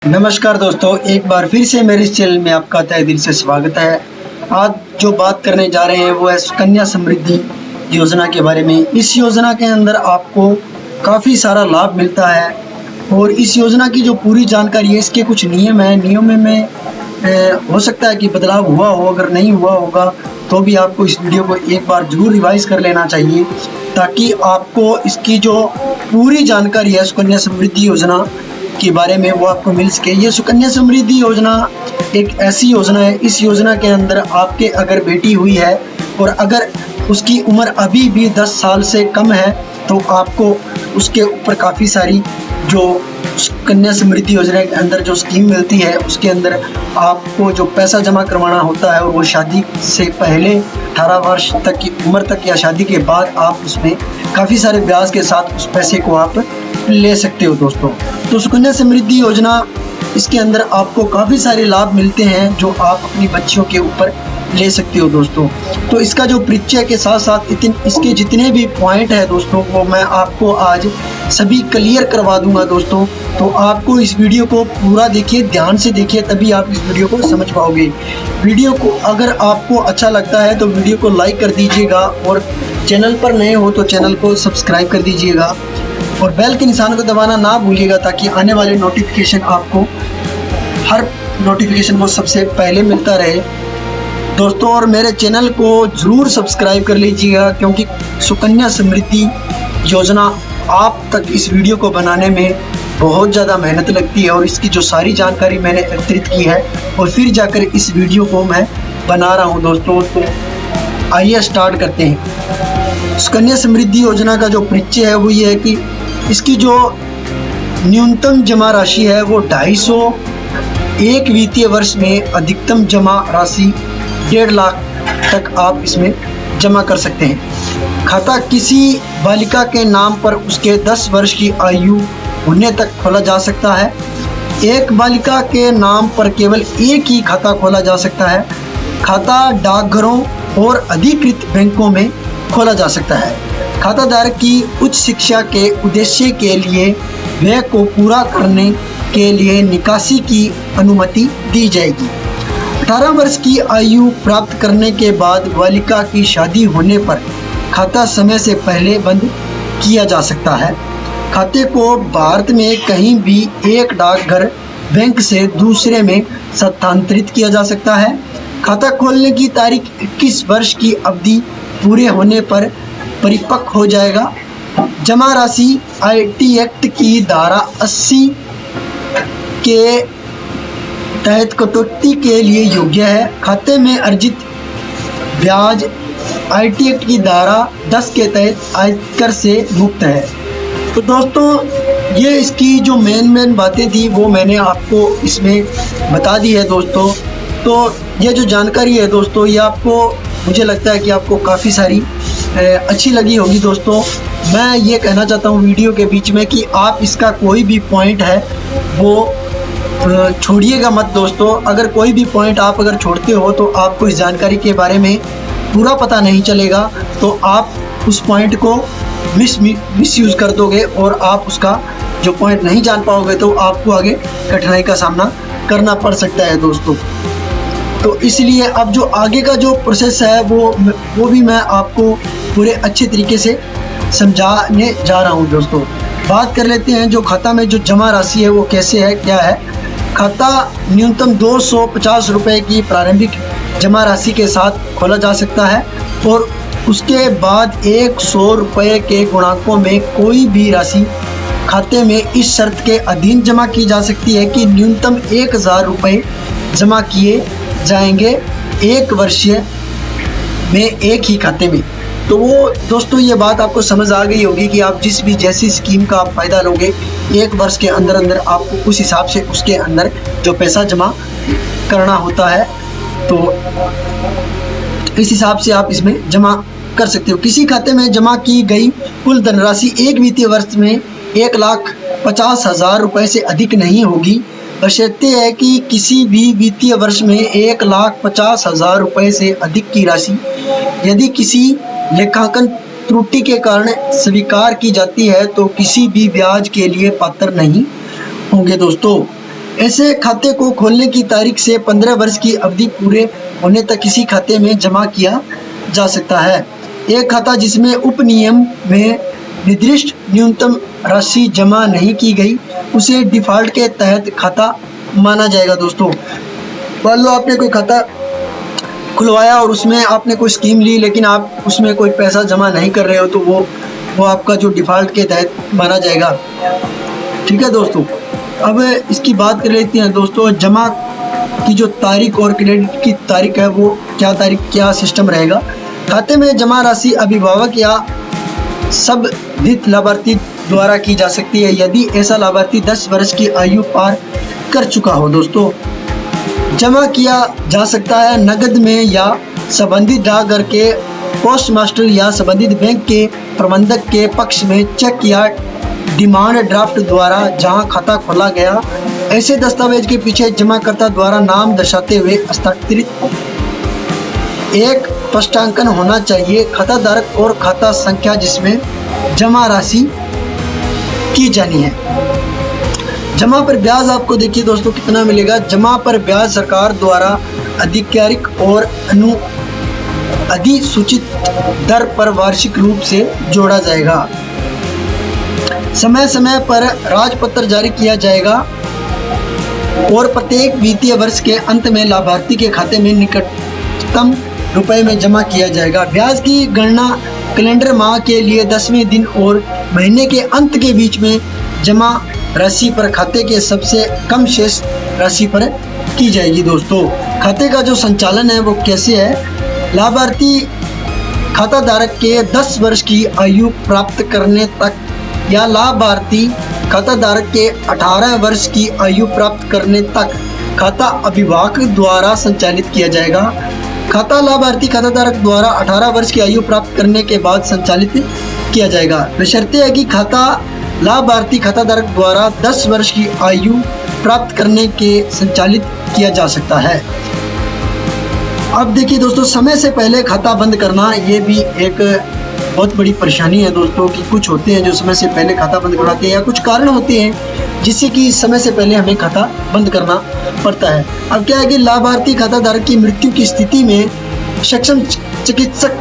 नमस्कार दोस्तों, एक बार फिर से मेरे इस चैनल में आपका तहे दिल से स्वागत है। आज जो बात करने जा रहे हैं वो है सुकन्या समृद्धि योजना के बारे में। इस योजना के अंदर आपको काफ़ी सारा लाभ मिलता है और इस योजना की जो पूरी जानकारी है, इसके कुछ नियम हैं। नियमों में हो सकता है कि बदलाव हुआ हो, अगर नहीं हुआ होगा तो भी आपको इस वीडियो को एक बार ज़रूर रिवाइज कर लेना चाहिए, ताकि आपको इसकी जो पूरी जानकारी है सुकन्या समृद्धि योजना के बारे में वो आपको मिल सके। ये सुकन्या समृद्धि योजना एक ऐसी योजना है, इस योजना के अंदर आपके अगर बेटी हुई है और अगर उसकी उम्र अभी भी 10 साल से कम है तो आपको उसके ऊपर काफ़ी सारी जो सुकन्या समृद्धि योजना के अंदर जो स्कीम मिलती है, उसके अंदर आपको जो पैसा जमा करवाना होता है और वो शादी से पहले 18 वर्ष तक की उम्र तक या शादी के बाद आप उसमें काफ़ी सारे ब्याज के साथ उस पैसे को आप ले सकते हो दोस्तों। तो सुकन्या समृद्धि योजना, इसके अंदर आपको काफ़ी सारे लाभ मिलते हैं जो आप अपनी बच्चियों के ऊपर ले सकते हो दोस्तों। तो इसका जो परिचय के साथ साथ इसके जितने भी पॉइंट है दोस्तों, वो मैं आपको आज सभी क्लियर करवा दूंगा दोस्तों। तो आपको इस वीडियो को पूरा देखिए, ध्यान से देखिए, तभी आप इस वीडियो को समझ पाओगे। वीडियो को अगर आपको अच्छा लगता है तो वीडियो को लाइक कर दीजिएगा और चैनल पर नए हो तो चैनल को सब्सक्राइब कर दीजिएगा और बेल के निशान को दबाना ना भूलिएगा, ताकि आने वाले नोटिफिकेशन आपको हर नोटिफिकेशन को सबसे पहले मिलता रहे दोस्तों। और मेरे चैनल को ज़रूर सब्सक्राइब कर लीजिएगा, क्योंकि सुकन्या समृद्धि योजना आप तक इस वीडियो को बनाने में बहुत ज़्यादा मेहनत लगती है और इसकी जो सारी जानकारी मैंने एकत्रित की है और फिर जाकर इस वीडियो को मैं बना रहा हूँ दोस्तों। तो आइए स्टार्ट करते हैं। सुकन्या समृद्धि योजना का जो परिचय है वो ये है कि इसकी जो न्यूनतम जमा राशि है वो 250, एक वित्तीय वर्ष में अधिकतम जमा राशि 1.5 लाख तक आप इसमें जमा कर सकते हैं। खाता किसी बालिका के नाम पर उसके 10 वर्ष की आयु होने तक खोला जा सकता है। एक बालिका के नाम पर केवल एक ही खाता खोला जा सकता है। खाता डाकघरों और अधिकृत बैंकों में खोला जा सकता है। खाता धारक की उच्च शिक्षा के उद्देश्य के लिए व्यय को पूरा करने के लिए निकासी की अनुमति दी जाएगी। 18 वर्ष की आयु प्राप्त करने के बाद बालिका की शादी होने पर खाता समय से पहले बंद किया जा सकता है। खाते को भारत में कहीं भी एक डाकघर बैंक से दूसरे में स्थानांतरित किया जा सकता है। खाता खोलने की तारीख 21 वर्ष की अवधि पूरे होने पर परिपक्व हो जाएगा। जमा राशि आईटी एक्ट की धारा 80 के तहत कटौती के लिए योग्य है। खाते में अर्जित ब्याज आईटी एक्ट की धारा 10 के तहत आयकर से मुक्त है। तो दोस्तों, ये इसकी जो मेन बातें थी वो मैंने आपको इसमें बता दी है दोस्तों। तो ये जो जानकारी है दोस्तों, ये आपको, मुझे लगता है कि आपको काफ़ी सारी अच्छी लगी होगी दोस्तों। मैं ये कहना चाहता हूँ वीडियो के बीच में कि आप इसका कोई भी पॉइंट है वो छोड़िएगा मत दोस्तों। अगर कोई भी पॉइंट आप अगर छोड़ते हो तो आपको इस जानकारी के बारे में पूरा पता नहीं चलेगा, तो आप उस पॉइंट को मिस यूज़ कर दोगे और आप उसका जो पॉइंट नहीं जान पाओगे तो आपको आगे कठिनाई का सामना करना पड़ सकता है दोस्तों। तो इसलिए अब जो आगे का जो प्रोसेस है वो भी मैं आपको पूरे अच्छे तरीके से समझाने जा रहा हूं दोस्तों। बात कर लेते हैं जो खाता में जो जमा राशि है वो कैसे है, क्या है। खाता न्यूनतम 250 रुपये की प्रारंभिक जमा राशि के साथ खोला जा सकता है और उसके बाद 100 रुपये के गुणांकों में कोई भी राशि खाते में इस शर्त के अधीन जमा की जा सकती है कि न्यूनतम 1000 रुपये जमा किए जाएंगे एक वर्ष में एक ही खाते में। तो वो दोस्तों, ये बात आपको समझ आ गई होगी कि आप जिस भी जैसी स्कीम का आप फ़ायदा लोगे, एक वर्ष के अंदर अंदर आपको उस हिसाब से उसके अंदर जो पैसा जमा करना होता है, तो इस हिसाब से आप इसमें जमा कर सकते हो। किसी खाते में जमा की गई कुल धनराशि एक वित्तीय वर्ष में 1,50,000 रुपये से अधिक नहीं होगी, बशर्ते है कि किसी भी वित्तीय वर्ष में 1,50,000 रुपये से अधिक की राशि यदि किसी लेखांकन त्रुटि के कारण स्वीकार की जाती है तो किसी भी ब्याज के लिए पात्र नहीं होंगे दोस्तों। ऐसे खाते को खोलने की तारीख से 15 वर्ष की अवधि पूरे होने तक किसी खाते में जमा किया जा सकता है। एक खाता जिसमें उपनियम में निर्दिष्ट न्यूनतम राशि जमा नहीं की गई उसे डिफ़ॉल्ट के तहत खाता माना जाएगा। दोस्तों, मान लो आपने कोई खाता खुलवाया और उसमें आपने कोई स्कीम ली, लेकिन आप उसमें कोई पैसा जमा नहीं कर रहे हो, तो वो आपका जो डिफ़ॉल्ट के तहत माना जाएगा। ठीक है दोस्तों, अब इसकी बात कर लेते हैं। दोस्तों, जमा की जो तारीख और क्रेडिट की तारीख है, वो क्या सिस्टम रहेगा। खाते में जमा राशि अभिभावक या सब हित लाभार्थी द्वारा की जा सकती है यदि ऐसा लाभार्थी 10 वर्ष की आयु पार कर चुका हो। दोस्तों, जमा किया जा सकता है नकद में या संबंधित डाकघर के पोस्ट मास्टर या संबंधित बैंक के प्रबंधक के पक्ष में चेक या डिमांड ड्राफ्ट द्वारा जहां खाता खोला गया। ऐसे दस्तावेज के पीछे जमाकर्ता द्वारा नाम दर्शाते हुए हस्ताक्षरित एक स्पष्टांकन होना चाहिए। खाता धारक और खाता संख्या जिसमें जमा राशि की जानी है। जमा पर ब्याज आपको देखिए दोस्तों कितना मिलेगा। जमा पर ब्याज सरकार द्वारा आधिकारिक और अधिसूचित दर पर वार्षिक रूप से जोड़ा जाएगा। समय समय पर राजपत्र जारी किया जाएगा और प्रत्येक वित्तीय वर्ष के अंत में लाभार्थी के खाते में निकटतम रुपए में जमा किया जाएगा। ब्याज की गणना कैलेंडर माह के लिए 10वें दिन और महीने के अंत के बीच में जमा राशि पर खाते के सबसे कम शेष राशि पर की जाएगी। दोस्तों, खाते का जो संचालन है वो कैसे है। लाभार्थी खाता धारक के 10 वर्ष की आयु प्राप्त करने तक या लाभार्थी खाता धारक के 18 वर्ष की आयु प्राप्त करने तक खाता अभिभावक द्वारा संचालित किया जाएगा। खाता लाभार्थी खाता धारक द्वारा 18 वर्ष की आयु प्राप्त करने के बाद संचालित किया जाएगा, बशर्ते है कि खाता लाभार्थी खाता धारक द्वारा 10 वर्ष की आयु प्राप्त करने के संचालित किया जा सकता है। अब देखिए दोस्तों, समय से पहले खाता बंद करना ये भी एक बहुत बड़ी परेशानी है दोस्तों कि कुछ होते हैं जो समय से पहले खाता बंद करवाते हैं या कुछ कारण होते हैं जिससे कि समय से पहले हमें खाता बंद करना पड़ता है। अब क्या है कि लाभार्थी खाता धारक की मृत्यु की स्थिति में सक्षम चिकित्सक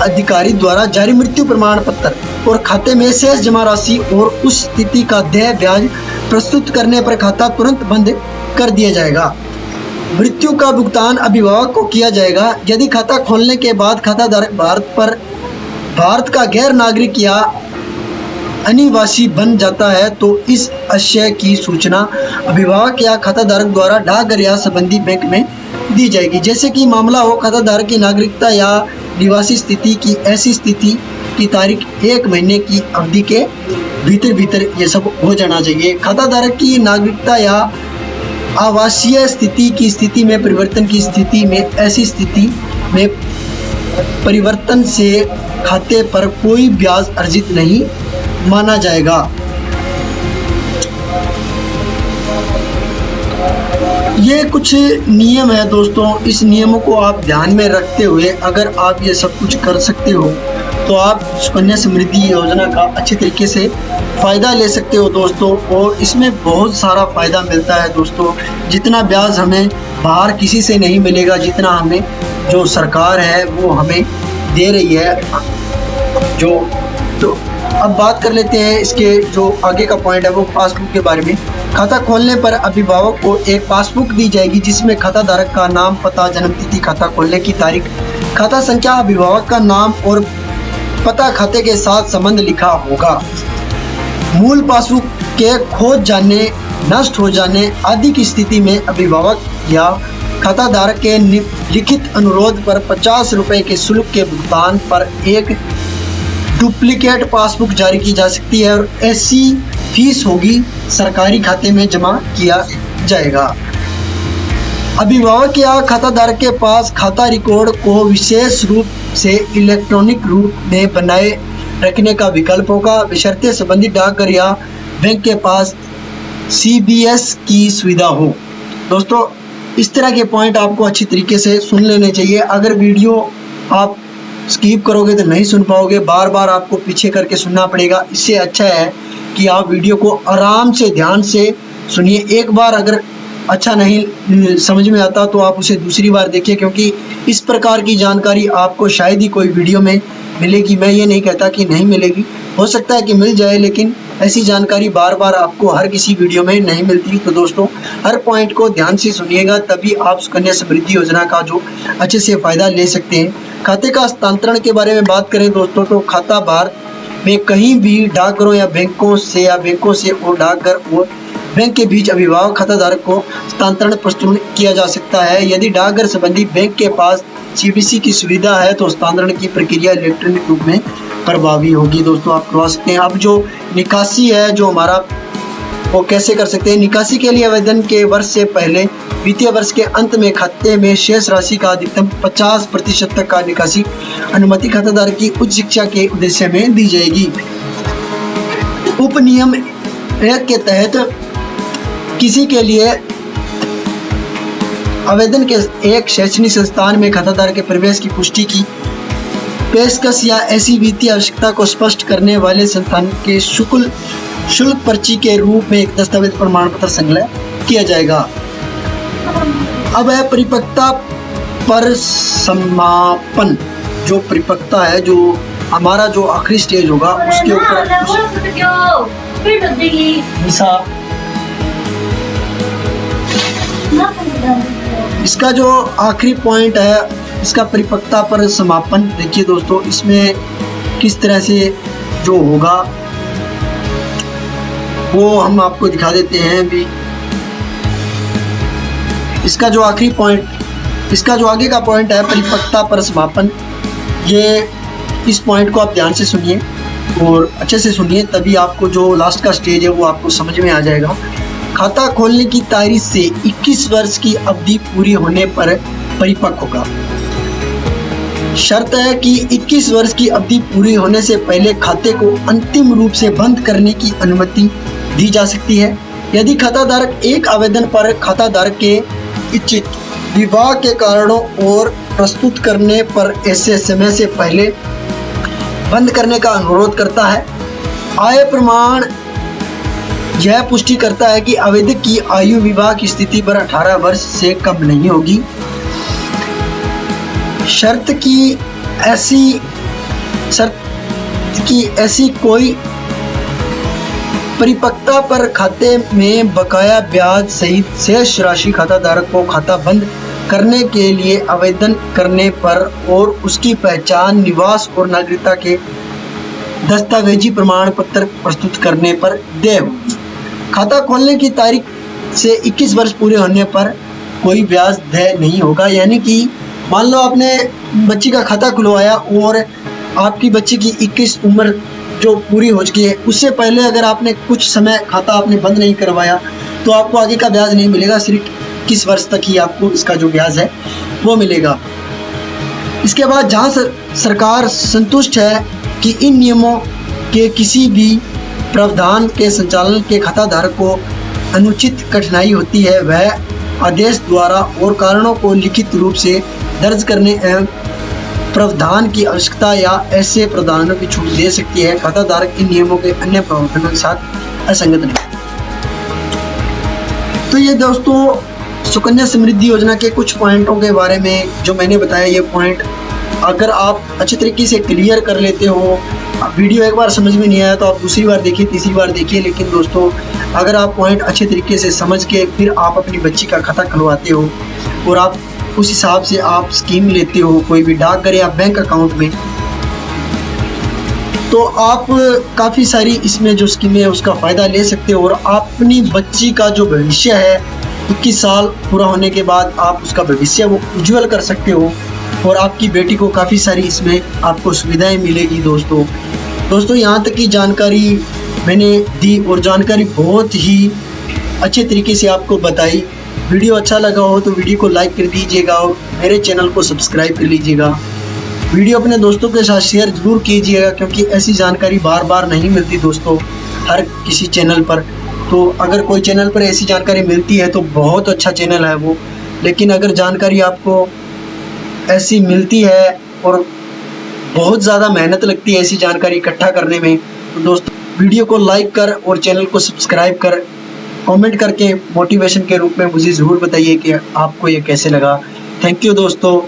अधिकारी द्वारा जारी मृत्यु प्रमाण पत्र और खाते में शेष जमा राशि और उस स्थिति का देय ब्याज प्रस्तुत करने पर खाता तुरंत बंद कर दिया जाएगा। मृत्यु का भुगतान अभिभावक को किया जाएगा। यदि खाता खोलने के बाद खाता धारक भारत का गैर नागरिक या अनिवासी बन जाता है तो इस आशय की सूचना अभिभावक या खाता धारक द्वारा डाकघर या संबंधी बैंक में दी जाएगी। जैसे कि मामला हो, खाता धारक की नागरिकता या निवासी स्थिति की ऐसी स्थिति की तारीख 1 महीने की अवधि के भीतर ये सब हो जाना चाहिए। खाता धारक की नागरिकता या आवासीय स्थिति में परिवर्तन की स्थिति में ऐसी स्थिति में परिवर्तन से खाते पर कोई ब्याज अर्जित नहीं माना जाएगा। ये कुछ नियम है दोस्तों, इस नियमों को आप ध्यान में रखते हुए अगर आप ये सब कुछ कर सकते हो तो आप सुकन्या समृद्धि योजना का अच्छे तरीके से फ़ायदा ले सकते हो दोस्तों। और इसमें बहुत सारा फ़ायदा मिलता है दोस्तों। जितना ब्याज हमें बाहर किसी से नहीं मिलेगा, जितना हमें जो सरकार है वो हमें दे रही है। तो अब बात कर लेते हैं इसके जो आगे का पॉइंट है वो पासबुक के बारे में। खाता खोलने पर अभिभावक को एक पासबुक दी जाएगी जिसमें खाता धारक का नाम, पता, जन्मतिथि, खाता खोलने की तारीख, खाता संख्या, अभिभावक का नाम और पता खाते के साथ संबंध लिखा होगा। मूल पासबुक के खो जाने, नष्ट हो जाने आदि की स्थिति में अभिभावक या खाता धारक के लिखित अनुरोध पर 50 रुपये के शुल्क के भुगतान पर एक डुप्लीकेट पासबुक जारी की जा सकती है और ऐसी फीस होगी सरकारी खाते में जमा किया जाएगा। अभिभावक या खाता धारक के पास खाता रिकॉर्ड को विशेष रूप से इलेक्ट्रॉनिक रूप में बनाए रखने का विकल्प होगा, बशर्ते संबंधित डाकघर या बैंक के पास CBS की सुविधा हो। दोस्तों, इस तरह के पॉइंट आपको अच्छी तरीके से सुन लेने चाहिए। अगर वीडियो आप स्किप करोगे तो नहीं सुन पाओगे, बार बार आपको पीछे करके सुनना पड़ेगा। इससे अच्छा है कि आप वीडियो को आराम से ध्यान से सुनिए। एक बार अगर अच्छा नहीं समझ में आता तो आप उसे दूसरी बार देखिए, क्योंकि इस प्रकार की जानकारी आपको शायद ही कोई वीडियो में मिलेगी। मैं ये नहीं कहता कि नहीं मिलेगी, हो सकता है कि मिल जाए, लेकिन ऐसी जानकारी बार बार आपको हर किसी वीडियो में नहीं मिलती। तो दोस्तों, हर पॉइंट को ध्यान से सुनिएगा, तभी आप सुकन्या समृद्धि योजना का जो अच्छे से फ़ायदा ले सकते हैं। खाते का हस्तांतरण के बारे में बात करें दोस्तों, तो खाता भारत में कहीं भी डाकघरों या बैंकों से और डाकघर और बैंक के बीच अभिभावक खाता धारक को हस्तांतरण प्रस्तुत किया जा सकता है। यदि डाकघर संबंधी बैंक के पास सीबीसी की सुविधा है तो हस्तांतरण की प्रक्रिया इलेक्ट्रॉनिक रूप में प्रभावी होगी। दोस्तों, आप करवा सकते हैं। अब जो निकासी है जो हमारा, वो कैसे कर सकते हैं? निकासी के लिए आवेदन के वर्ष से पहले वित्तीय वर्ष के अंत में खाते में शेष राशि का अधिकतम 50% तक का निकासी अनुमति खाताधारक की उच्च शिक्षा के उद्देश्य में दी जाएगी। उप नियम 1 के तहत किसी के लिए आवेदन के एक शैक्षणिक संस्थान में खाताधारक के प्रवेश की पुष्टि की पेशकश या ऐसी वित्तीय आवश्यकता को स्पष्ट करने वाले संस्थान के शुल्क पर्ची के रूप में एक दस्तावेज प्रमाण पत्र संलग्न किया जाएगा। अब है परिपक्वता पर समापन। जो परिपक्वता है, जो हमारा जो आखिरी स्टेज होगा, उसके ऊपर इसका जो आखिरी पॉइंट है, इसका परिपक्वता पर समापन। देखिए दोस्तों, इसमें किस तरह से जो होगा वो हम आपको दिखा देते हैं अभी। इसका जो आखिरी पॉइंट, इसका जो आगे का पॉइंट है परिपक्वता पर समापन, ये इस पॉइंट को आप ध्यान से सुनिए और अच्छे से सुनिए, तभी आपको जो लास्ट का स्टेज है वो आपको समझ में आ जाएगा। खाता खोलने की तारीख से 21 वर्ष की अवधि पूरी होने पर परिपक्व होगा। शर्त है कि 21 वर्ष की अवधि पूरी होने से पहले खाते को अंतिम रूप से बंद करने की अनुमति दी जा सकती है। यदि खाताधारक एक आवेदन पर खाताधारक के इच्छित विवाह के कारणों और प्रस्तुत करने पर ऐसे समय से पहले बंद करने का अनुरोध करता है, आय प्रमाण यह पुष्टि करता है कि आवेदक की आयु विवाह की स्थिति पर 18 वर्ष से कम नहीं होगी। शर्त की ऐसी कोई परिपक्वता पर खाते में बकाया ब्याज सहित शेष राशि खाताधारक को खाता बंद करने के लिए आवेदन करने पर और उसकी पहचान, निवास और नागरिकता के दस्तावेजी प्रमाण पत्र प्रस्तुत करने पर देय होगी। खाता खोलने की तारीख से 21 वर्ष पूरे होने पर कोई ब्याज देय नहीं होगा। यानी कि मान लो आपने बच्ची का खाता खुलवाया और आपकी बच्ची की 21 उम्र जो पूरी हो चुकी है, उससे पहले अगर आपने कुछ समय खाता आपने बंद नहीं करवाया तो आपको आगे का ब्याज नहीं मिलेगा, सिर्फ 21 वर्ष तक ही आपको इसका जो ब्याज है वो मिलेगा। इसके बाद जहाँ सरकार संतुष्ट है कि इन नियमों के किसी भी प्रावधान के संचालन के खाताधारक को अनुचित कठिनाई होती है, वह आदेश द्वारा और कारणों को लिखित रूप से दर्ज करने एवं प्रावधान की आवश्यकता या ऐसे प्रावधानों की छूट दे सकती है। खाताधारक इन नियमों के अन्य प्रावधानों के साथ असंगत नहीं। तो ये दोस्तों सुकन्या समृद्धि योजना के कुछ पॉइंटों के बारे में जो मैंने बताया, ये पॉइंट अगर आप अच्छे तरीके से क्लियर कर लेते हो, वीडियो एक बार समझ में नहीं आया तो आप दूसरी बार देखिए, तीसरी बार देखिए, लेकिन दोस्तों अगर आप पॉइंट अच्छे तरीके से समझ के फिर आप अपनी बच्ची का खाता खुलवाते हो और आप उस हिसाब से आप स्कीम लेते हो कोई भी डाकघर या बैंक अकाउंट में, तो आप काफ़ी सारी इसमें जो स्कीमें है उसका फ़ायदा ले सकते हो और अपनी बच्ची का जो भविष्य है 21 साल पूरा होने के बाद आप उसका भविष्य वो उज्जवल कर सकते हो और आपकी बेटी को काफ़ी सारी इसमें आपको सुविधाएं मिलेगी। दोस्तों यहाँ तक की जानकारी मैंने दी और जानकारी बहुत ही अच्छे तरीके से आपको बताई। वीडियो अच्छा लगा हो तो वीडियो को लाइक कर दीजिएगा और मेरे चैनल को सब्सक्राइब कर लीजिएगा। वीडियो अपने दोस्तों के साथ शेयर ज़रूर कीजिएगा, क्योंकि ऐसी जानकारी बार बार नहीं मिलती दोस्तों हर किसी चैनल पर। तो अगर कोई चैनल पर ऐसी जानकारी मिलती है तो बहुत अच्छा चैनल है वो, लेकिन अगर जानकारी आपको ऐसी मिलती है और बहुत ज़्यादा मेहनत लगती है ऐसी जानकारी इकट्ठा करने में, तो दोस्तों वीडियो को लाइक कर और चैनल को सब्सक्राइब कर कमेंट करके मोटिवेशन के रूप में मुझे ज़रूर बताइए कि आपको ये कैसे लगा। थैंक यू दोस्तों।